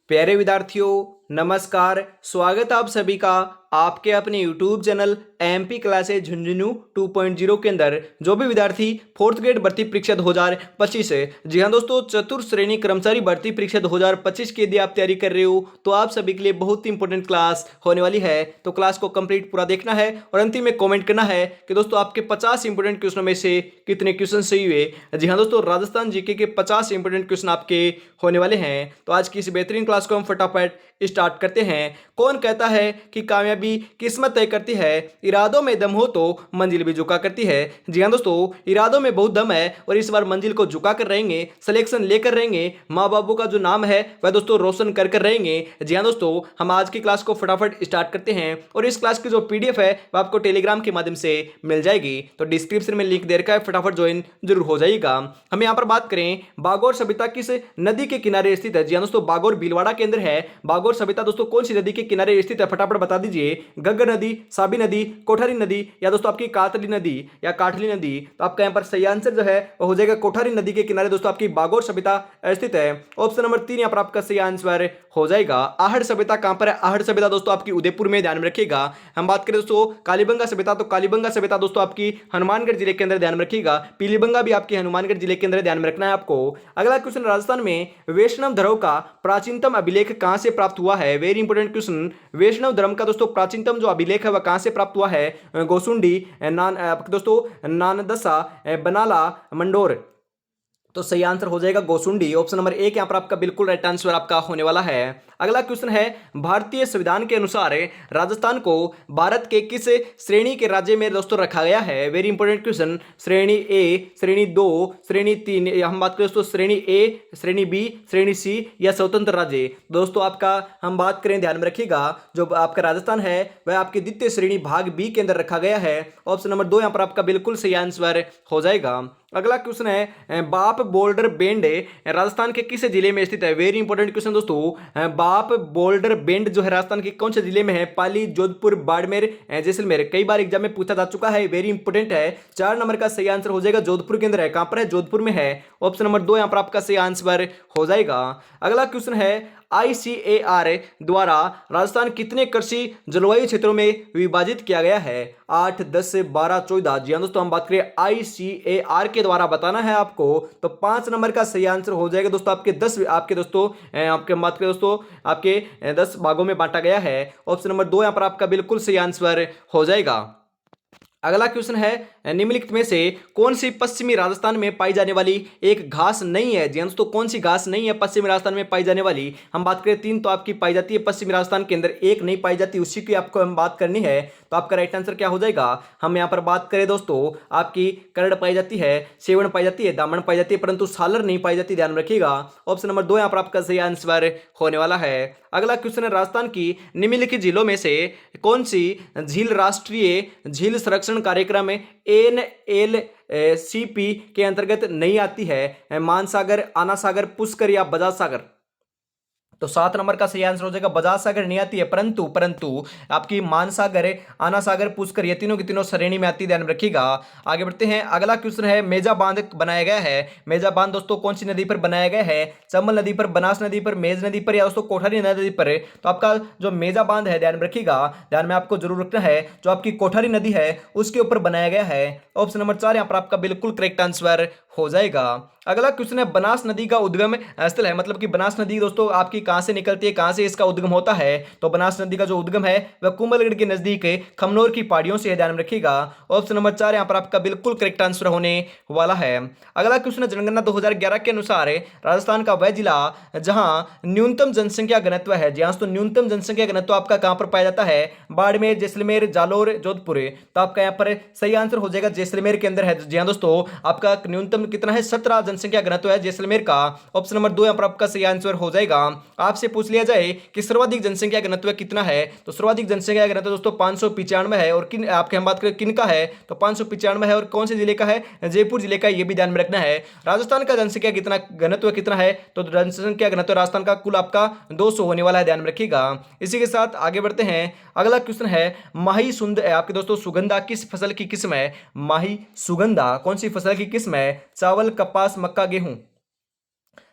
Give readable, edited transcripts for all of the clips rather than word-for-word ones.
प्यारे विद्यार्थियों, नमस्कार। स्वागत है आप सभी का आपके अपने YouTube channel MP classes Jhunjhunu 2.0 के अंदर। जो भी विद्यार्थी फोर्थ ग्रेड भर्ती परीक्षा 2025 है, जी हाँ दोस्तों, चतुर्थ श्रेणी कर्मचारी भर्ती परीक्षा 2025 के लिए आप तैयारी कर रहे हो तो आप सभी के लिए बहुत ही इंपॉर्टेंट क्लास होने वाली है। तो क्लास को कंप्लीट पूरा देखना है और अंतिम में कमेंट करना है कि दोस्तों आपके 50 इंपॉर्टेंट क्वेश्चनों में से कितने क्वेश्चन सही हुए। जी हाँ दोस्तों, राजस्थान जीके के 50 इंपॉर्टेंट क्वेश्चन आपके होने वाले हैं। तो आज की इस बेहतरीन क्लास को हम फटाफट स्टार्ट करते हैं। कौन कहता है कि कामयाबी किस्मत तय करती है, इरादों में दम हो तो मंजिल भी झुका करती है। जी हाँ दोस्तों, इरादों में बहुत दम है और इस बार मंजिल को झुका कर रहेंगे, सिलेक्शन लेकर रहेंगे, माँ बाबू का जो नाम है वह दोस्तों रोशन कर कर रहेंगे। जी हाँ दोस्तों, हम आज की क्लास को फटाफट स्टार्ट करते हैं और इस क्लास की जो पीडीएफ है वह आपको टेलीग्राम के माध्यम से मिल जाएगी। तो डिस्क्रिप्शन में लिंक दे रखा है, फटाफट ज्वाइन जरूर हो जाएगा। हम यहाँ पर बात करें बागोर सभ्यता किस नदी के किनारे स्थित है। जी हाँ दोस्तों, बागोर भीलवाड़ा के अंदर है। बागोर सभ्यता दोस्तों कौन सी नदी के किनारे स्थित है, फटाफट बता दीजिए। घग्गर नदी, साबी नदी, कोठारी नदी या दोस्तों आपकी कातली नदी या काठली नदी। तो आपका यहाँ पर सही आंसर जो है वो हो जाएगा कोठारी नदी के किनारे दोस्तों आपकी बागोर सभ्यता स्थित है। ऑप्शन नंबर 3 यहाँ पर आपका सही आंसर हो जाएगा। आहड़ सभ्यता कहां पर है? आहड़ सभ्यता दोस्तों आपकी उदयपुर में, ध्यान में रखिएगा। हम बात करें दोस्तों कालीबंगा सभ्यता, तो कालीबंगा सभ्यता दोस्तों आपकी हनुमानगढ़ जिले के अंदर, ध्यान में रखिएगा। पीलीबंगा भी आपकी हनुमानगढ़ जिले के अंदर, ध्यान में रखना है आपको। अगला क्वेश्चन, राजस्थान में वैष्णव धर्म का प्राचीनतम अभिलेख कहां से प्राप्त हुआ है? Very important question. वैष्णव धर्म का दोस्तों प्राचीनतम जो अभिलेख है वह कहां से प्राप्त हुआ है? गोसुंडी, दोस्तों नानदसा, बनाला, मंडोर। तो सही आंसर हो जाएगा गोसुंडी। ऑप्शन नंबर 1 यहां पर आपका बिल्कुल राइट आंसर आपका होने वाला है। अगला क्वेश्चन है, भारतीय संविधान के अनुसार राजस्थान को भारत के किस श्रेणी के राज्य में दोस्तों रखा गया है? Very important question. श्रेणी ए, श्रेणी 2, श्रेणी 3, हम बात करें दोस्तों श्रेणी ए, श्रेणी बी, श्रेणी सी या स्वतंत्र राज्य। दोस्तों आपका हम बात करें, ध्यान में रखिएगा, जो आपका राजस्थान है वह आपकी द्वितीय श्रेणी भाग बी के अंदर रखा गया है। ऑप्शन नंबर 2 यहां पर आपका बिल्कुल सही आंसर हो जाएगा। अगला क्वेश्चन है, बाप बोल्डर बेंड राजस्थान के किस जिले में स्थित है? वेरी इंपॉर्टेंट क्वेश्चन दोस्तों। बाप बोल्डर बेंड जो है राजस्थान के कौन से जिले में है? पाली, जोधपुर, बाड़मेर, जैसलमेर। कई बार एग्जाम में पूछा जा चुका है, वेरी इंपॉर्टेंट है। 4 नंबर का सही आंसर हो जाएगा, जोधपुर के अंदर है। कहां पर है? जोधपुर में है। ऑप्शन नंबर 2 यहां पर आपका सही आंसर हो जाएगा। अगला क्वेश्चन है, ICAR द्वारा राजस्थान कितने कृषि जलवायु क्षेत्रों में विभाजित किया गया है? 8, 10, 12, 14। जी हाँ दोस्तों, हम बात करें ICAR के द्वारा बताना है आपको, तो 5 नंबर का सही आंसर हो जाएगा दोस्तों आपके 10, आपके दोस्तों आपके हम बात करें दोस्तों आपके 10 भागों में बांटा गया है। ऑप्शन नंबर 2 यहां पर आपका बिल्कुल सही आंसर हो जाएगा। अगला क्वेश्चन है, निम्नलिखित में से कौन सी पश्चिमी राजस्थान में पाई जाने वाली एक घास नहीं है? जी दोस्तों, कौन सी घास नहीं है पश्चिमी राजस्थान में पाई जाने वाली? हम बात करें 3 तो आपकी पाई जाती है पश्चिमी राजस्थान के अंदर, 1 नहीं पाई जाती, उसी की आपको हम बात करनी है। तो आपका राइट आंसर क्या हो जाएगा? हम यहाँ पर बात करें दोस्तों, आपकी करड़ पाई जाती है, सेवण पाई जाती है, दामन पाई जाती है, परंतु सालर नहीं पाई जाती, ध्यान में रखिएगा। ऑप्शन नंबर 2 यहाँ पर आपका सही आंसर होने वाला है। अगला क्वेश्चन है, राजस्थान की निम्नलिखित झीलों में से कौन सी झील राष्ट्रीय झील संरक्षण कार्यक्रम NLCP के अंतर्गत नहीं आती है? मानसागर, आना सागर, पुष्कर या बजाज सागर। तो 7 नंबर का सही आंसर हो जाएगा, बजाज सागर नहीं आती है, परंतु परंतु आपकी मानसागर, आना सागर, पुष्कर ये तीनों की तीनों श्रेणी में आती है, ध्यान में रखिएगा। आगे बढ़ते हैं। अगला क्वेश्चन है, मेजा बांध बनाया गया है। मेजा बांध दोस्तों कौन सी नदी पर बनाया गया है? चंबल नदी पर, बनास नदी पर, मेज नदी पर या दोस्तों कोठारी नदी पर? तो आपका जो मेजा बांध है, ध्यान में रखिएगा, ध्यान में आपको जरूर रखना है, जो आपकी कोठारी नदी है उसके ऊपर बनाया गया है। ऑप्शन नंबर 4 यहां पर आपका बिल्कुल करेक्ट आंसर हो जाएगा। अगला क्वेश्चन है, बनास नदी का उद्गम स्थल है, मतलब कि बनास नदी दोस्तों आपकी कहां से निकलती है, कहां से इसका उद्गम होता है? तो बनास नदी का जो उद्गम है वह कुंभलगढ़ के नजदीक खमनोर की पहाड़ियों से है, ध्यान में रखिएगा। ऑप्शन नंबर 4 यहां पर आपका बिल्कुल करेक्ट आंसर होने वाला है। अगला क्वेश्चन है, जनगणना 2011 के अनुसार राजस्थान का वह जिला जहां न्यूनतम जनसंख्या घनत्व है, जहां तो न्यूनतम जनसंख्या घनत्व आपका कहां पर पाया जाता है? बाड़मेर, जैसलमेर, जालोर, जोधपुर। तो आपका यहां पर सही आंसर हो जाएगा जैसलमेर के अंदर है। जी हां दोस्तों, आपका न्यूनतम कितना है? 17 जनसंख्या घनत्व है जैसलमेर का। ऑप्शन नंबर 2 यहां पर आपका सही आंसर हो जाएगा। आपसे पूछ लिया जाए कि सर्वाधिक जनसंख्या घनत्व कितना है, तो सर्वाधिक जनसंख्या घनत्व दोस्तों 595 है। और किन आपके हम बात करें किन का है, तो 595 है। और कौन से जिले का है? जयपुर जिले का, ये भी ध्यान में रखना है। राजस्थान का जनसंख्या कितना घनत्व कितना है, तो जनसंख्या घनत्व राजस्थान का कुल आपका 200 होने वाला है, ध्यान में रखिएगा। इसी के साथ आगे बढ़ते हैं। अगला क्वेश्चन है, माही सुंद आपके दोस्तों सुगंधा किस फसल की किस्म है? माही सुगंधा कौन सी फसल की किस्म है? चावल, कपास, मक्का, गेहूं।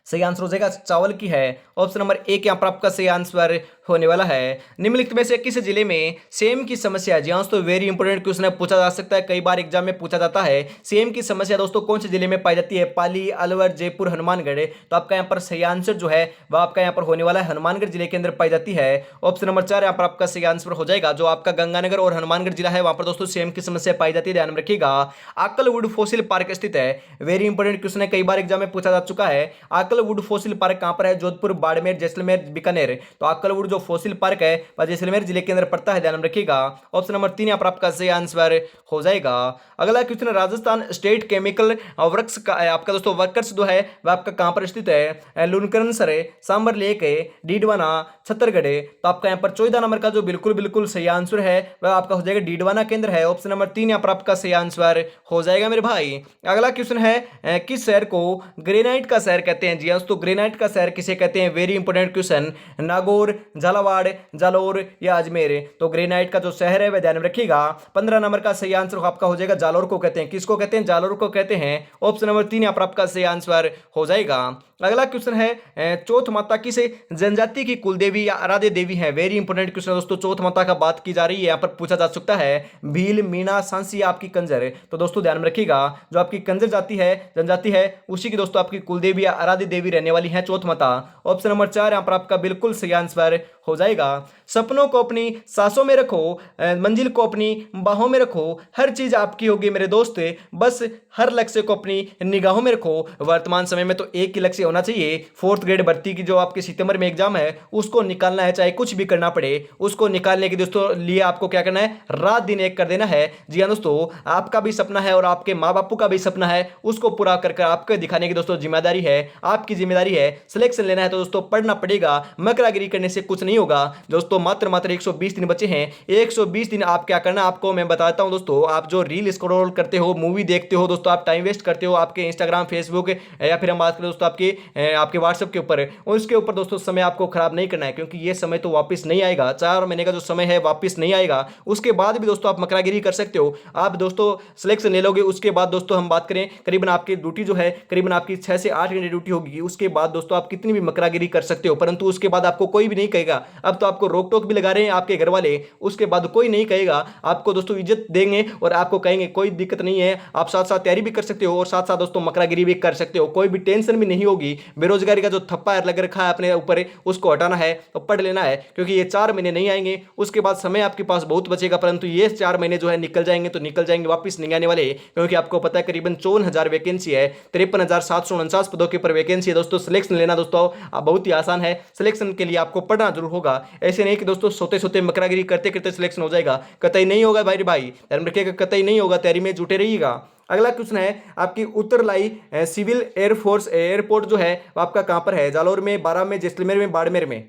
सही आंसर हो जाएगा चावल की है। ऑप्शन नंबर एक यहाँ पर आपका सही आंसर होने वाला है। निम्नलिखित में से किस जिले में सेम की समस्या है? जी हाँ दोस्तों, वेरी इंपोर्टेंट क्वेश्चन है, पूछा जा सकता है, कई बार एग्जाम में पूछा जाता है। सेम की समस्या दोस्तों कौन से जिले में पाई जाती है? पाली, अलवर, जयपुर, हनुमानगढ़। तो आपका यहाँ पर सही आंसर जो है वह आपका यहाँ पर होने वाला है हनुमानगढ़ जिले के अंदर पाई जाती है। ऑप्शन नंबर 4 यहाँ पर आपका सही आंसर हो जाएगा। जो आपका गंगानगर और हनुमानगढ़ जिला है वहां पर दोस्तों सेम की समस्या पाई जाती है, ध्यान में रखिएगा। आकलवुड फॉसिल पार्क स्थित है, वेरी इंपोर्टेंट क्वेश्चन है, कई बार एग्जाम में पूछा जा चुका है। आकलवुड फॉसिल पार्क कहां पर है? जोधपुर, बाड़मेर, जैसलमेर, बीकानेर। तो आकलवुड जो फॉसिल पार्क है वह जैसलमेर जिले के अंदर पड़ता है, ध्यान में रखिएगा। ऑप्शन नंबर 3 यहाँ पर आपका सही आंसर हो जाएगा। अगला question, Rajasthan state chemical works का आपका दोस्तों वर्कर्स जो है वह आपका कहां पर स्थित है? लुनकरनसर, सांबर लेक, डीडवाना, छत्तरगढ़। तो आपका यहाँ पर 14 नंबर का जो बिल्कुल बिल्कुल सही आंसर है वह आपका हो जाएगा डीडवाना केंद्र है। ऑप्शन नंबर 3 यहाँ पर आपका सही आंसर हो जाएगा मेरे भाई। अगला क्वेश्चन है, किस शहर को ग्रेनाइट का शहर कहते हैं? जी हाँ दोस्तों, ग्रेनाइट का शहर किसे कहते हैं? Very important question. Nagaur, Jhalawar, Jalore या अजमेर। तो ग्रेनाइट का जो शहर है वह ध्यान में रखिएगा। 15 नंबर का सही आंसर आपका हो जाएगा जालोर को कहते हैं। किसको कहते हैं? जालोर को कहते हैं। ऑप्शन नंबर 3 यहाँ पर आपका सही आंसर हो जाएगा। अगला क्वेश्चन है, चौथ माता किस जनजाति की कुल देवी या आराध्य देवी है? वेरी इंपोर्टेंट क्वेश्चन है दोस्तों, चौथ माता का बात की जा रही है, यहाँ पर पूछा जा सकता है। भील, मीणा, सांसी या आपकी कंजर। तो दोस्तों ध्यान में रखिएगा, जो आपकी कंजर जाति है, जनजाति है, उसी की दोस्तों आपकी कुल देवी या आराध्य देवी रहने वाली है चौथ माता। ऑप्शन नंबर 4 यहाँ पर आपका बिल्कुल सही आंसर हो जाएगा। सपनों को अपनी सांसों में रखो, मंजिल को अपनी बाहों में रखो, हर चीज आपकी होगी मेरे दोस्त, बस हर लक्ष्य को अपनी निगाहों में रखो। वर्तमान समय में तो एक ही लक्ष्य होना चाहिए, 4th ग्रेड भर्ती की जो आपके सितंबर में एग्जाम है उसको निकालना है, चाहे कुछ भी करना पड़े। उसको निकालने के दोस्तों लिए आपको क्या करना है? रात दिन एक कर देना है। जी हाँ दोस्तों, आपका भी सपना है और आपके माँ बापू का भी सपना है, उसको पूरा कर आपको दिखाने की दोस्तों जिम्मेदारी है, आपकी जिम्मेदारी है। सिलेक्शन लेना है तो दोस्तों पढ़ना पड़ेगा, मकरागिरी करने से कुछ नहीं होगा दोस्तों। मात्र 120 दिन बचे हैं। 120 दिन आप क्या करना, आपको मैं बताता हूं दोस्तों। आप जो रील स्क्रॉल करते हो, मूवी देखते हो दोस्तों, आप टाइम वेस्ट करते हो आपके इंस्टाग्राम, फेसबुक या फिर हम बात करें दोस्तों आपके व्हाट्सएप के ऊपर, उसके ऊपर दोस्तों समय आपको खराब नहीं करना है, क्योंकि ये समय तो वापस नहीं आएगा। 4 महीने का जो समय है वापस नहीं आएगा। उसके बाद भी दोस्तों आप मकरागिरी कर सकते हो। आप दोस्तों सिलेक्शन ले लोगे, उसके बाद दोस्तों हम बात करें करीबन आपकी ड्यूटी जो है करीबन आपकी 6 से 8 घंटे ड्यूटी होगी। उसके बाद दोस्तों आप कितनी भी मकरागिरी कर सकते हो, परंतु उसके बाद आपको कोई भी नहीं कहेगा। अब तो आपको रोक टोक भी लगा रहे हैं आपके घर वाले, उसके बाद कोई नहीं कहेगा। आपको दोस्तों इज्जत देंगे और आपको कहेंगे कोई दिक्कत नहीं है, आप साथ साथ तैयारी भी कर सकते हो और साथ साथ दोस्तों मकरागिरी भी कर सकते हो। कोई भी टेंशन भी नहीं होगी। बेरोजगारी का जो थप्पा लग रखा है अपने ऊपर, उसको हटाना है तो पढ़ लेना है, क्योंकि ये 4 महीने नहीं आएंगे। उसके बाद समय आपके पास बहुत बचेगा, परंतु ये 4 महीने जो है निकल जाएंगे तो निकल जाएंगे, वापस नहीं आने वाले। क्योंकि आपको पता है करीबन 54,000 वैकेंसी है, 53,749 पदों के ऊपर वैकेंसी है दोस्तों। सिलेक्शन लेना दोस्तों बहुत ही आसान है। सिलेक्शन के लिए आपको पढ़ना जरूर होगा, ऐसे नहीं कि दोस्तों सोते सोते मकरागिरी करते करते सिलेक्शन हो जाएगा। कतई नहीं होगा भाई, ध्यान रखिएगा, कतई नहीं होगा, तैयारी में जुटे रहिएगा। अगला क्वेश्चन है, आपकी उत्तरलाई सिविल एयरफोर्स एयरपोर्ट जो है वो आपका कहां पर है? जालोर में, बारां में, जैसलमेर में, बाड़मेर में।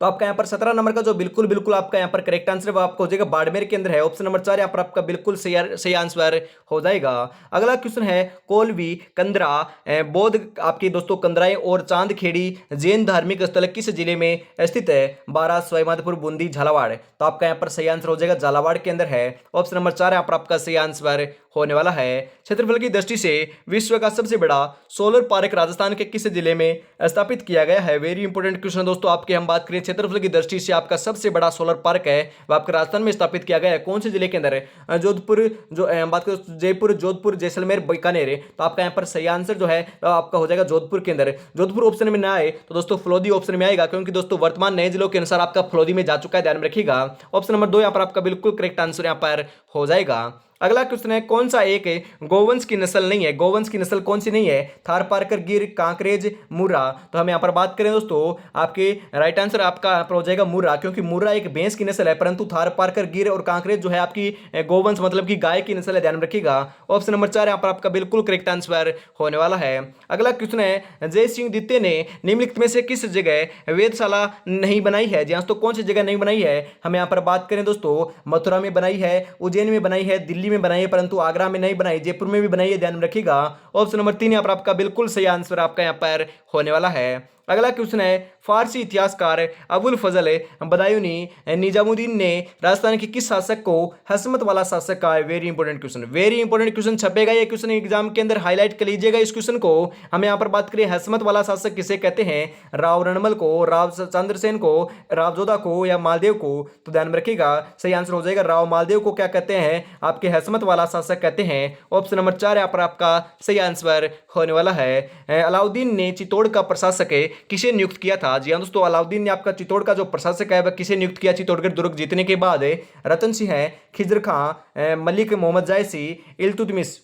तो आपका यहाँ पर 17 नंबर का जो बिल्कुल बिल्कुल आपका यहाँ पर करेक्ट आंसर है वो आपको हो जाएगा बाड़मेर के अंदर है। ऑप्शन नंबर 4 यहाँ पर आपका बिल्कुल सही आंसर हो जाएगा। अगला क्वेश्चन है, कोलवी, कंदरा, बौद्ध आपके दोस्तों कंदराई और चांदखेड़ी जैन धार्मिक स्थल किस जिले में स्थित है? बारां, सवाईमाधोपुर, बूंदी, झालावाड़। तो आपका यहाँ पर सही आंसर हो जाएगा झालावाड़ के अंदर है। ऑप्शन नंबर 4 यहाँ पर आपका सही आंसर होने वाला है। क्षेत्रफल की दृष्टि से विश्व का सबसे बड़ा सोलर पार्क राजस्थान के किस जिले में स्थापित किया गया है? वेरी इंपोर्टेंट क्वेश्चन दोस्तों, आपके हम बात करें क्षेत्रफल की दृष्टि से आपका सबसे बड़ा सोलर पार्क है वह आपका राजस्थान में स्थापित किया गया है। कौन से जिले के अंदर है? जोधपुर, जो हम बात करें जयपुर, जोधपुर, जैसलमेर, बीकानेर। तो आपका यहाँ पर सही आंसर जो है आपका हो जाएगा जोधपुर के अंदर। जोधपुर ऑप्शन में ना आए तो दोस्तों फलोदी ऑप्शन में आएगा, क्योंकि दोस्तों वर्तमान नए जिलों के अनुसार आपका फलोदी में जा चुका है, ध्यान में रखिएगा। ऑप्शन नंबर 2 यहाँ पर आपका बिल्कुल करेक्ट आंसर यहाँ पर हो जाएगा। अगला क्वेश्चन है, कौन सा एक गोवंश की नस्ल नहीं है? गोवंश की नस्ल कौन सी नहीं है? थारपारकर, गिर, कांकरेज, मुर्रा। तो हम यहाँ पर बात करें दोस्तों, आपके राइट आंसर आपका यहाँ पर हो जाएगा मुर्रा, क्योंकि मुर्रा एक भैंस की नस्ल है, परंतु थारपारकर, गिर और कांकरेज जो है आपकी गोवंश मतलब की गाय की नस्ल है, ध्यान में रखिएगा। ऑप्शन नंबर 4 यहाँ पर आपका बिल्कुल करेक्ट आंसर होने वाला है। अगला क्वेश्चन है, जय सिंह द्वितीय ने निम्नलिखित में से किस जगह वेधशाला नहीं बनाई है? जी हाँ, तो कौन सी जगह नहीं बनाई है? हम यहाँ पर बात करें दोस्तों, मथुरा में बनाई है, उज्जैन में बनाई है, दिल्ली में बनाई है, परंतु आगरा में नहीं बनाई, जयपुर में भी बनाई है, ध्यान में रखिएगा। ऑप्शन नंबर 3 यहाँ पर आपका बिल्कुल सही आंसर आपका यहाँ पर होने वाला है। अगला क्वेश्चन है फारसी इतिहासकार अबुल फजल बदायूनी निजामुद्दीन ने राजस्थान के किस शासक को हसमत वाला शासक कहा है? Very important question, very important question छपेगा ये क्वेश्चन एग्जाम के अंदर, हाईलाइट कर लीजिएगा इस क्वेश्चन को। हम यहाँ पर बात करें हसमत वाला शासक किसे कहते हैं, राव रणमल को, राव चंद्रसेन को, राव जोधा को या मालदेव को? तो ध्यान में रखिएगा सही आंसर हो जाएगा राव मालदेव को क्या कहते हैं, आपके हसमत वाला शासक कहते हैं। ऑप्शन नंबर 4 यहाँ पर आपका सही आंसर होने वाला है। अलाउद्दीन ने चित्तौड़ का प्रशासक किसे नियुक्त किया था? जी हाँ दोस्तों, अलाउद्दीन ने आपका चित्तौड़ का जो प्रशासक है वह किसे नियुक्त किया चित्तौड़गढ़ दुर्ग जीतने के बाद? रतन सिंह है, खिजर खां, मलिक मोहम्मद जायसी, इल्तुतमिश।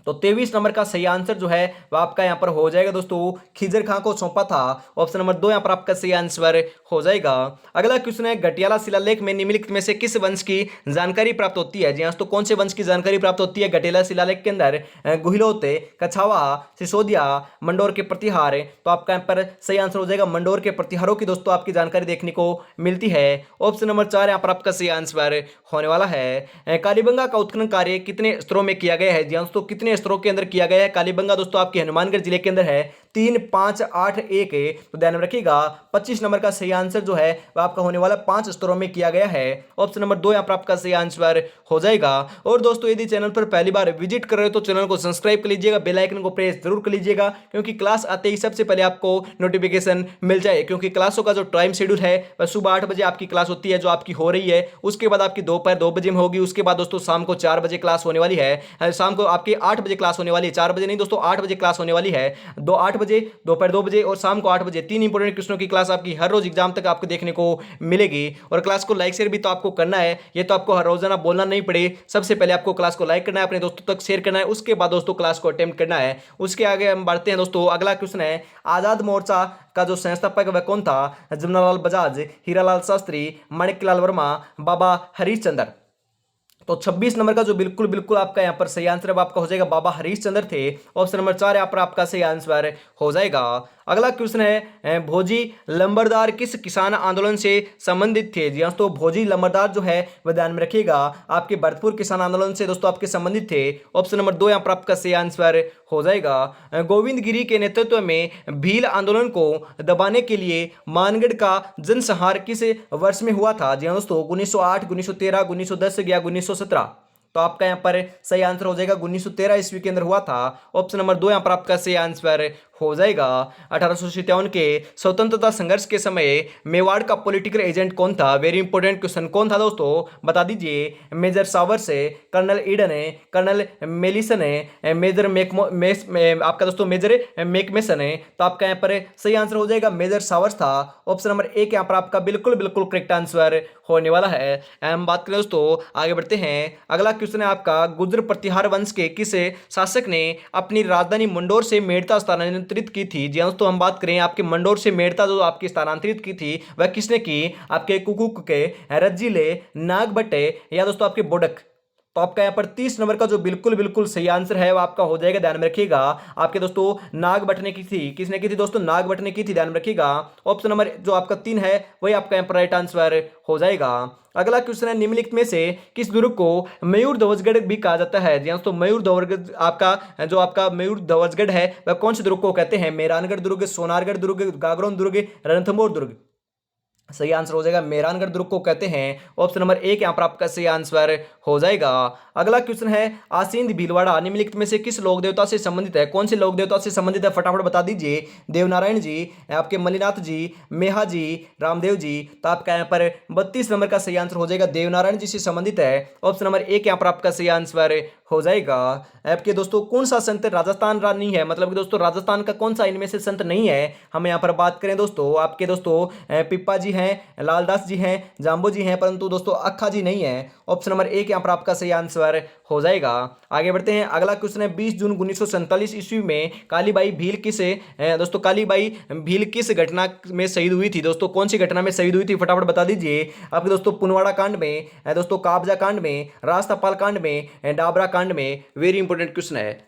तो 23 नंबर का सही आंसर जो है वह आपका यहाँ पर हो जाएगा दोस्तों, खिजर खां को सौंपा था। ऑप्शन नंबर 2 यहाँ पर आपका सही आंसर हो जाएगा। अगला क्वेश्चन है घटियाला शिलालेख में निम्नलिखित में से किस वंश की जानकारी प्राप्त होती है? जी हाँ, तो कौन से वंश की जानकारी प्राप्त होती है घटियाला शिलालेख के अंदर? गुहिलोते, कछावा, सिसोदिया, मंडोर के प्रतिहार। तो आपका यहाँ पर सही आंसर हो जाएगा मंडोर के प्रतिहारों की दोस्तों आपकी जानकारी देखने को मिलती है। ऑप्शन नंबर 4 यहाँ पर आपका सही आंसर होने वाला है। कालीबंगा का उत्खनन कार्य कितने स्तरों में किया गया है? जी हाँ दोस्तों, कितने स्तरों के अंदर किया गया है? कालीबंगा दोस्तों आपके हनुमानगढ़ जिले के अंदर है, 3, 5, 8, 1 है। तो ध्यान में रखिएगा 25 नंबर का सही आंसर जो है वह आपका होने वाला 5 स्तरों में किया गया है। ऑप्शन नंबर 2 यहाँ पर आपका सही आंसर हो जाएगा। और दोस्तों यदि चैनल पर पहली बार विजिट कर रहे हो तो चैनल को सब्सक्राइब कर लीजिएगा, बेल आइकन को प्रेस जरूर कर लीजिएगा, क्योंकि क्लास आते ही सबसे पहले आपको नोटिफिकेशन मिल जाए। क्योंकि क्लासों का जो टाइम शेड्यूल है वह सुबह 8 बजे आपकी क्लास होती है जो आपकी हो रही है, उसके बाद आपकी दोपहर 2 बजे में होगी, उसके बाद दोस्तों शाम को 4 बजे क्लास होने वाली है, शाम को आपकी 8 बजे क्लास होने वाली है, 4 बजे नहीं दोस्तों 8 बजे क्लास होने वाली है, 8 बजे, दोपहर 2 बजे और शाम को 8 बजे। 3 इंपॉर्टेंट क्वेश्चनों की क्लास आपकी हर रोज एग्जाम तक आपको देखने को मिलेगी। और क्लास को लाइक शेयर भी तो आपको करना है, ये तो आपको हर रोजाना बोलना नहीं पड़े, सबसे पहले आपको क्लास को लाइक करना है, अपने दोस्तों तक शेयर करना है, उसके बाद दोस्तों क्लास को अटेम्प्ट करना है। उसके आगे हम बढ़ते हैं दोस्तों। अगला क्वेश्चन है आजाद मोर्चा का जो संस्थापक वह कौन था? जमनालाल बजाज, हीरालाल शास्त्री, माणिक्यलाल वर्मा, बाबा हरीश चंद्र। तो 26 नंबर का जो बिल्कुल बिल्कुल आपका यहाँ पर सही आंसर है आपका हो जाएगा बाबा हरीश चंद्र थे। ऑप्शन नंबर 4 यहाँ पर आपका सही आंसर हो जाएगा। अगला क्वेश्चन है भोजी लंबरदार किस किसान आंदोलन से संबंधित थे? जी हाँ, तो भोजी लंबरदार जो है वह ध्यान में रखिएगा आपके भरतपुर किसान आंदोलन से दोस्तों आपके संबंधित थे। ऑप्शन नंबर 2 यहाँ पर आपका सही आंसर हो जाएगा। गोविंद गिरी के नेतृत्व में भील आंदोलन को दबाने के लिए मानगढ़ का जनसंहार किस वर्ष में हुआ था? जी हाँ दोस्तों, 1908, 1913, 1910 या 1917। तो आपका यहाँ पर सही आंसर हो जाएगा 1913 ईस्वी के अंदर हुआ था। ऑप्शन नंबर 2 यहाँ पर आपका सही आंसर हो जाएगा। 1857 के स्वतंत्रता संघर्ष के समय मेवाड़ का पॉलिटिकल एजेंट कौन था? वेरी इंपॉर्टेंट क्वेश्चन, कौन था दोस्तों बता दीजिए। मेजर सावर्स है, कर्नल ईडन है, कर्नल मेलिसन है, मेजर आपका दोस्तों मेजर मैकमेसन है। तो आपका यहाँ पर सही आंसर हो जाएगा मेजर सावर्स था। ऑप्शन नंबर 1 यहाँ पर आपका बिल्कुल बिल्कुल करेक्ट आंसर होने वाला है। हम बात करें दोस्तों आगे बढ़ते हैं। अगला क्वेश्चन है आपका गुर्जर प्रतिहार वंश के किस शासक ने अपनी राजधानी मंडोर से मेड़ता स्थानांतरित की थी? जी हाँ, तो हम बात करें आपके मंडोर से मेड़ता जो आपकी स्थानांतरित की थी वह किसने की? आपके कुकुक के, रज्जिले, नागभट्टे या दोस्तों आपके बोडक। तो आपका यहाँ पर 30 नंबर का जो बिल्कुल बिल्कुल सही आंसर है वो आपका हो जाएगा, ध्यान में रखिएगा। आपके दोस्तों नागभट्ट ने की थी, किसने की थी दोस्तों? नागभट्ट ने की थी, ध्यान में रखिएगा। ऑप्शन नंबर जो आपका 3 है वही आपका यहाँ पर राइट आंसर हो जाएगा। अगला क्वेश्चन है निम्नलिखित में से किस दुर्ग को मयूर ध्वजगढ़ भी कहा जाता है? जी हाँ, तो मयूर ध्वजगढ़ आपका जो आपका मयूर ध्वजगढ़ है वह कौन से दुर्ग को कहते हैं? मेहरानगढ़ दुर्ग, सोनारगढ़ दुर्ग, गागरोन दुर्ग, रणथंभौर दुर्ग। सही आंसर हो जाएगा मेहरानगढ़ दुर्ग को कहते हैं। ऑप्शन नंबर 1 यहाँ पर आपका सही आंसर हो जाएगा। अगला क्वेश्चन है आसींद भीलवाड़ा निम्नलिखित में से किस लोक देवता से संबंधित है? कौन से लोक देवता से संबंधित है फटाफट बता दीजिए। देवनारायण जी, आपके मलिनाथ जी, मेहा जी, रामदेव जी। तो आपका यहाँ पर 32 नंबर का सही आंसर हो जाएगा, देवनारायण जी से संबंधित है। ऑप्शन नंबर 1 यहाँ पर आपका सही आंसर हो जाएगा। आपके दोस्तों कौन सा संत राजस्थान रानी है? मतलब कि दोस्तों राजस्थान का कौन सा इनमें से संत नहीं है? हम यहाँ पर बात करें दोस्तों आपके दोस्तों पिप्पा जी हैं, लालदास जी हैं, जाम्बो जी हैं, परंतु दोस्तों अक्खा जी नहीं है। ऑप्शन नंबर 1 यहाँ पर आपका सही आंसर हो जाएगा। आगे बढ़ते हैं। अगला क्वेश्चन है 20 जून 1947 ईस्वी में कालीबाई भील किस दोस्तों कालीबाई भील किस घटना में शहीद हुई थी? दोस्तों कौन सी घटना में शहीद हुई थी फटाफट बता दीजिए। आपके दोस्तों पुनवाड़ा कांड में, दोस्तों काबजा कांड में, राजपाल कांड में, डाबरा कांड में। वेरी इंपॉर्टेंट क्वेश्चन है।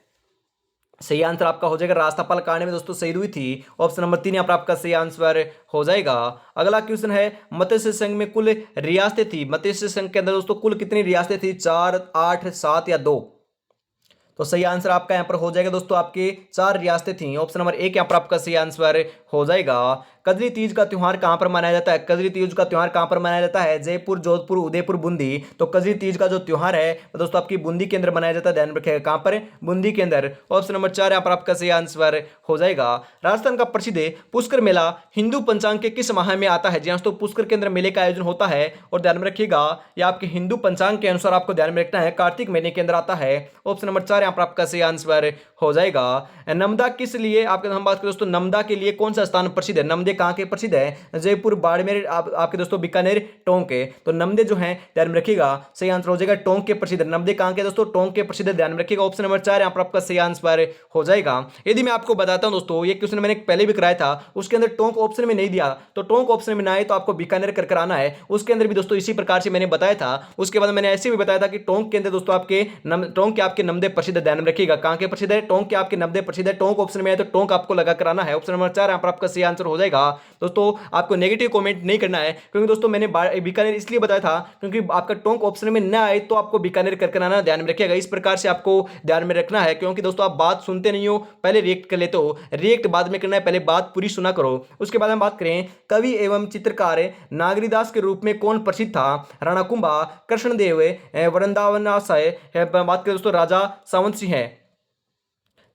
सही आंसर आपका हो जाएगा राजपाल कांड में दोस्तों शहीद हुई थी। ऑप्शन नंबर 3 यहाँ पर आपका सही आंसर हो जाएगा। अगला क्वेश्चन है मत्स्य संघ में कुल रियासतें थी? मत्स्य संघ के अंदर दोस्तों कुल कितनी रियासतें थी? 4, 8, 7 या 2? तो सही आंसर आपका यहाँ पर हो जाएगा दोस्तों, आपके 4 रियासतें थी। ऑप्शन नंबर 1 यहाँ पर आपका सही आंसर हो जाएगा। कजरी तीज का त्योहार कहां पर मनाया जाता है? कजरी तीज का त्योहार कहां पर मनाया जाता है? जयपुर, जोधपुर, उदयपुर, बूंदी। तो कजरी तीज का जो त्योहार है वो दोस्तों आपकी बूंदी के अंदर मनाया जाता है, ध्यान रखिएगा। कहां पर? बूंदी के अंदर। ऑप्शन नंबर 4 यहाँ पर आपका सही आंसर हो जाएगा। राजस्थान का प्रसिद्ध पुष्कर मेला हिंदू पंचांग के किस माह में आता है? जी दोस्तों, पुष्कर के अंदर मेले का आयोजन होता है और ध्यान में रखिएगा ये आपके हिंदू पंचांग के अनुसार आपको ध्यान में रखना है, कार्तिक महीने के अंदर आता है। ऑप्शन नंबर 4 यहाँ पर आपका सही आंसर हो जाएगा। नमदा किस लिए आपके हम बात करें दोस्तों, नमदा के लिए कौन सा स्थान प्रसिद्ध है? नमदे कहां के प्रसिद्ध है? जयपुर, बाड़मेर, आपके दोस्तों बीकानेर, टोंक के। तो नमदे जो है ध्यान में रखिएगा सही आंसर हो जाएगा, टोंक के प्रसिद्ध। नमदे कहां के दोस्तों? टोंक के प्रसिद्ध, ध्यान में रखिएगा। ऑप्शन नंबर 4 यहाँ पर आपका सही आंसर हो जाएगा। यदि मैं आपको बताता हूं दोस्तों, ये क्वेश्चन मैंने पहले भी कराया था, उसके अंदर टोंक ऑप्शन में नहीं दिया, तो टोंक ऑप्शन में ना आए तो आपको बीकानेर कर आना है। उसके अंदर भी दोस्तों इसी प्रकार से मैंने बताया था। उसके बाद मैंने ऐसे भी बताया था कि टोंक के अंदर दोस्तों आपके टोंक के आपके नमदे प्रसिद्ध, ध्यान में रखिएगा। कहां के प्रसिद्ध है? टोंक के आपके नमदे प्रसिद्ध है। टोंक ऑप्शन में आए तो टोंक आपको लगा कराना है। ऑप्शन नंबर 4 यहाँ पर आपका सही आंसर हो जाएगा। दोस्तों आपको नेगेटिव कमेंट नहीं करना है, क्योंकि दोस्तों मैंने बीकानेर इसलिए बताया था क्योंकि आपका टोंक ऑप्शन में ना आए तो आपको बीकानेर कर आना, ध्यान में रखिएगा। इस प्रकार से आपको ध्यान में रखना है, क्योंकि दोस्तों आप बात सुनते नहीं हो, पहले रिएक्ट कर लेते हो। रिएक्ट बाद में करना है, पहले बात पूरी सुना करो। उसके बाद हम बात करें कवि एवं चित्रकार नागरीदास के रूप में कौन प्रसिद्ध था? राणा कुंभा, कृष्णदेव, वृंदावनाशय, बात करें दोस्तों राजा सावंत सिंह है।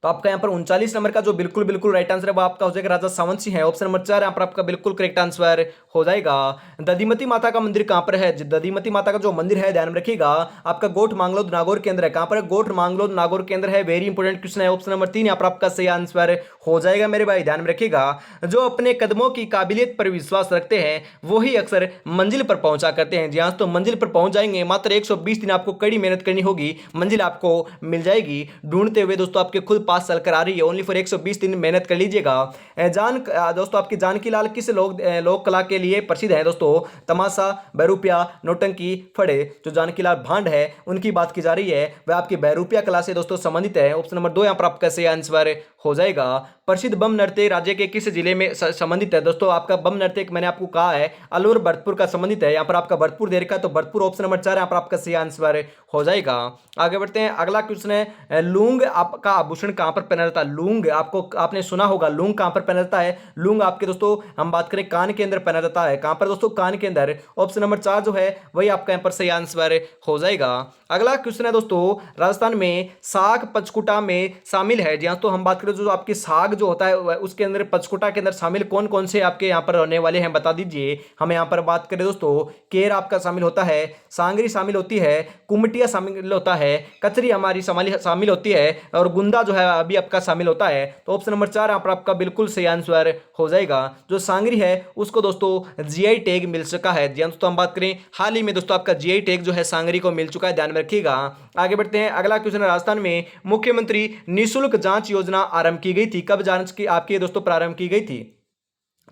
तो आपका यहाँ पर 39 नंबर का जो बिल्कुल बिल्कुल राइट आंसर है वो आपका हो जाएगा राजा सावंत सिंह है। ऑप्शन नंबर 4 यहाँ पर आपका बिल्कुल करेक्ट आंसर हो जाएगा। दधिमती माता का मंदिर कहाँ पर है? दधिमती माता का जो मंदिर है ध्यान में रखिएगा आपका गोठ मांगलोद नागौर के अंदर है। कहाँ पर? गोठ मांगलोद नागौर के अंदर है। वेरी इंपोर्टेंट क्वेश्चन है। ऑप्शन नंबर 3 यहाँ पर आपका सही आंसर हो जाएगा मेरे भाई, ध्यान में रखिएगा। जो अपने कदमों की काबिलियत पर विश्वास रखते हैं वही अक्सर मंजिल पर पहुंचा करते हैं। जी हाँ, तो मंजिल पर पहुंच जाएंगे। मात्र 120 दिन आपको कड़ी मेहनत करनी होगी, मंजिल आपको मिल जाएगी। ढूंढते हुए दोस्तों आपके खुद पास चल कर आ रही है। ओनली फॉर 120 दिन मेहनत कर लीजिएगा। दोस्तों आपकी जानकी लाल किस लोक कला के लिए प्रसिद्ध है? दोस्तों तमाशा, बहरूपिया, नौटंकी, फड़े। जो जानकी लाल भांड है उनकी बात की जा रही है, वह आपकी बहरूपिया कला से दोस्तों संबंधित है। ऑप्शन नंबर 2 यहाँ पर आपका सही आंसर हो जाएगा। प्रसिद्ध बम नृत्य राज्य के किस जिले में संबंधित है? दोस्तों आपका बम नृत्य मैंने आपको कहा है अलवर भरतपुर का संबंधित है। यहाँ पर आपका भरतपुर दे रखा है, तो भरतपुर ऑप्शन नंबर 4 यहाँ पर आपका सही आंसर हो जाएगा। आगे बढ़ते हैं, अगला क्वेश्चन है लूंग आपका आभूषण कहां पर पहना जाता है? लूंग आपने सुना होगा, लूंग कहां पर पहना जाता है? लूंग आपके दोस्तों हम बात करें कान के अंदर पहना जाता है। कहां पर दोस्तों? कान के अंदर। ऑप्शन नंबर 4 जो है वही आपका यहाँ पर सही आंसर हो जाएगा। अगला क्वेश्चन है दोस्तों, राजस्थान में साग पंचकुटा में शामिल है। जी हाँ, तो हम बात करें जो आपके साग जो होता है उसके अंदर पंचकुटा के अंदर शामिल कौन कौन से आपके यहाँ पर रहने वाले हैं बता दीजिए। हम यहाँ पर बात करें दोस्तों, केर आपका शामिल होता है, सांगरी शामिल होती है, कुमटिया शामिल होता है, कचरी हमारी शामिल होती है, और गुंदा जो है अभी आपका शामिल होता है। तो ऑप्शन नंबर 4 यहाँ पर आपका बिल्कुल सही आंसर हो जाएगा। जो सांगरी है उसको दोस्तों जीआई टैग मिल चुका है। जी दोस्तों हम बात करें हाल ही में दोस्तों आपका जीआई टैग जो है सांगरी को मिल चुका है, ध्यान में रखिएगा। आगे बढ़ते हैं, अगला क्वेश्चन है, राजस्थान में मुख्यमंत्री निःशुल्क जांच योजना आरंभ की गई थी। कब जांच की आपकी दोस्तों प्रारंभ की गई थी?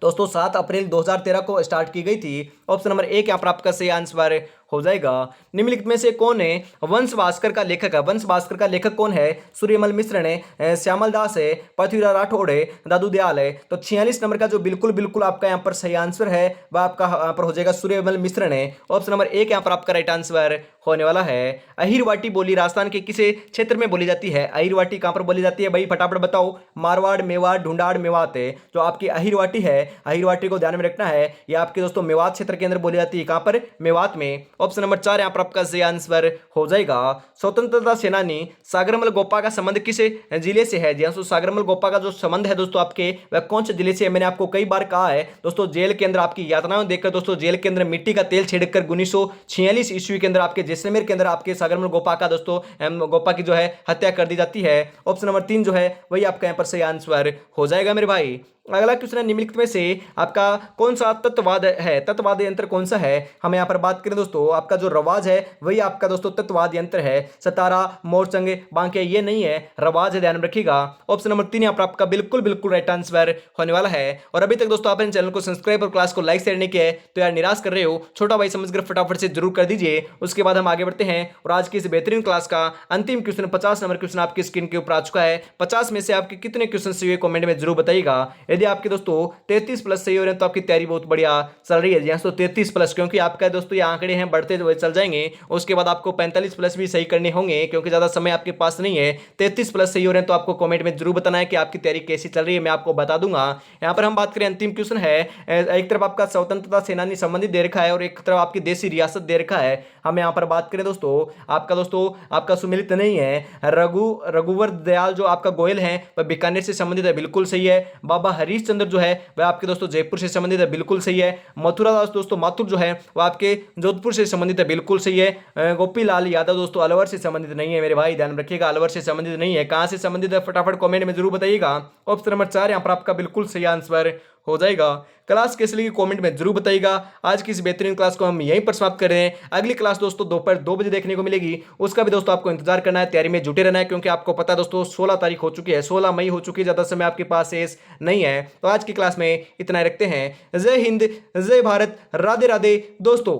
दोस्तों 7 अप्रैल 2013 को स्टार्ट की गई थी। ऑप्शन नंबर 1 यहाँ पर आपका सही आंसर हो जाएगा। निम्नलिखित में से कौन है वंश भास्कर का लेखक है? वंश भास्कर का लेखक कौन है? सूर्यमल मिश्र है, श्यामल दास है, पृथ्वीराज राठौड़ है, दादू दयाल है। तो 46 नंबर का जो बिल्कुल बिल्कुल आपका यहाँ पर सही आंसर है वह आपका यहाँ पर हो जाएगा सूर्यमल मिश्र है। ऑप्शन नंबर 1 यहाँ पर आपका राइट आंसर होने वाला है। अहिरवाटी बोली राजस्थान के किस क्षेत्र में बोली जाती है? अहिरवाटी कहाँ पर बोली जाती है भाई, फटाफट बताओ। मारवाड़, मेवाड़, ढूंढाड़, मेवात है। जो आपकी अहिरवाटी है, अहिरवाटी को ध्यान में रखना है, ये आपके दोस्तों मेवात क्षेत्र के अंदर बोली जाती है। कहाँ पर? मेवात में। ऑप्शन नंबर 4 यहाँ पर आपका सही आंसर हो जाएगा। स्वतंत्रता सेनानी सागरमल गोपा का संबंध किस जिले से है? जी हाँ, सागरमल गोपा का जो संबंध है दोस्तों आपके वह कौन से जिले से है? मैंने आपको कई बार कहा है दोस्तों, जेल के अंदर आपकी यातनाएं देखकर दोस्तों जेल के अंदर मिट्टी का तेल छिड़ककर 1946 ईस्वी के अंदर आपके जैसलमेर के अंदर आपके सागरमल गोपा का दोस्तों गोपा की जो है हत्या कर दी जाती है। ऑप्शन नंबर 3 जो है वही आपका यहाँ पर सही आंसर हो जाएगा मेरे भाई। अगला क्वेश्चन है, निम्नलिखित में से आपका कौन सा तत्ववाद है? तत्ववाद यंत्र कौन सा है? हम यहाँ पर बात करें दोस्तों, आपका जो रवाज है वही आपका दोस्तों तत्ववाद यंत्र है। सतारा, मोरचंग, बांके ये नहीं है, रवाज है, ध्यान में रखिएगा। ऑप्शन नंबर 3 यहाँ पर आपका बिल्कुल बिल्कुल राइट आंसर होने वाला है। और अभी तक दोस्तों आपने चैनल को सब्सक्राइब और क्लास को लाइक शेयर नहीं किया है तो यार निराश कर रहे हो, छोटा भाई समझकर फटाफट से जरूर कर दीजिए। उसके बाद हम आगे बढ़ते हैं और आज की इस बेहतरीन क्लास का अंतिम क्वेश्चन 50 नंबर क्वेश्चन आपकी स्क्रीन के ऊपर आ चुका है। 50 में से आपके कितने क्वेश्चन चाहिए कमेंट में जरूर बताइएगा। यदि आपके दोस्तों 33 प्लस सही हो रहे हैं तो आपकी तैयारी बहुत बढ़िया चल रही है जी हाँ। तो 33 प्लस, क्योंकि आपका दोस्तों ये आंकड़े हैं बढ़ते हुए चल जाएंगे, उसके बाद आपको 45 प्लस भी सही करने होंगे क्योंकि ज्यादा समय आपके पास नहीं है। 33 प्लस सही हो रहे हैं तो आपको कमेंट में जरूर बताना है कि आपकी तैयारी कैसी चल रही है, मैं आपको बता दूंगा। यहाँ पर हम बात करें, अंतिम क्वेश्चन है, एक तरफ आपका स्वतंत्रता सेनानी संबंधित दे रखा है और एक तरफ आपकी देसी रियासत दे रखा है। हम यहाँ पर बात करें दोस्तों, आपका सुमिलित नहीं है, रघुवर दयाल जो आपका गोयल है वह बीकानेर से संबंधित है, बिल्कुल सही है। बाबा हरीश चंद्र जो है वह आपके दोस्तों जयपुर से संबंधित है, बिल्कुल सही है। मथुरा दास दोस्तों माथुर जो है वह आपके जोधपुर से संबंधित है, बिल्कुल सही है। गोपी लाल यादव दोस्तों अलवर से संबंधित नहीं है मेरे भाई, ध्यान रखिएगा, अलवर से संबंधित नहीं है। कहां से संबंधित है फटाफट कमेंट में जरूर बताइएगा। ऑप्शन नंबर 4 यहां पर आपका बिल्कुल सही आंसर हो जाएगा। क्लास कैसी लगी कमेंट में जरूर बताइएगा। आज की इस बेहतरीन क्लास को हम यहीं पर समाप्त कर रहे हैं। अगली क्लास दोस्तों दोपहर 2 बजे देखने को मिलेगी, उसका भी दोस्तों आपको इंतजार करना है, तैयारी में जुटे रहना है, क्योंकि आपको पता है दोस्तों 16 तारीख हो चुकी है, 16 मई हो चुकी है, ज्यादा समय आपके पास शेष नहीं है। तो आज की क्लास में इतना ही रखते हैं। जय हिंद, जय भारत, राधे राधे दोस्तों।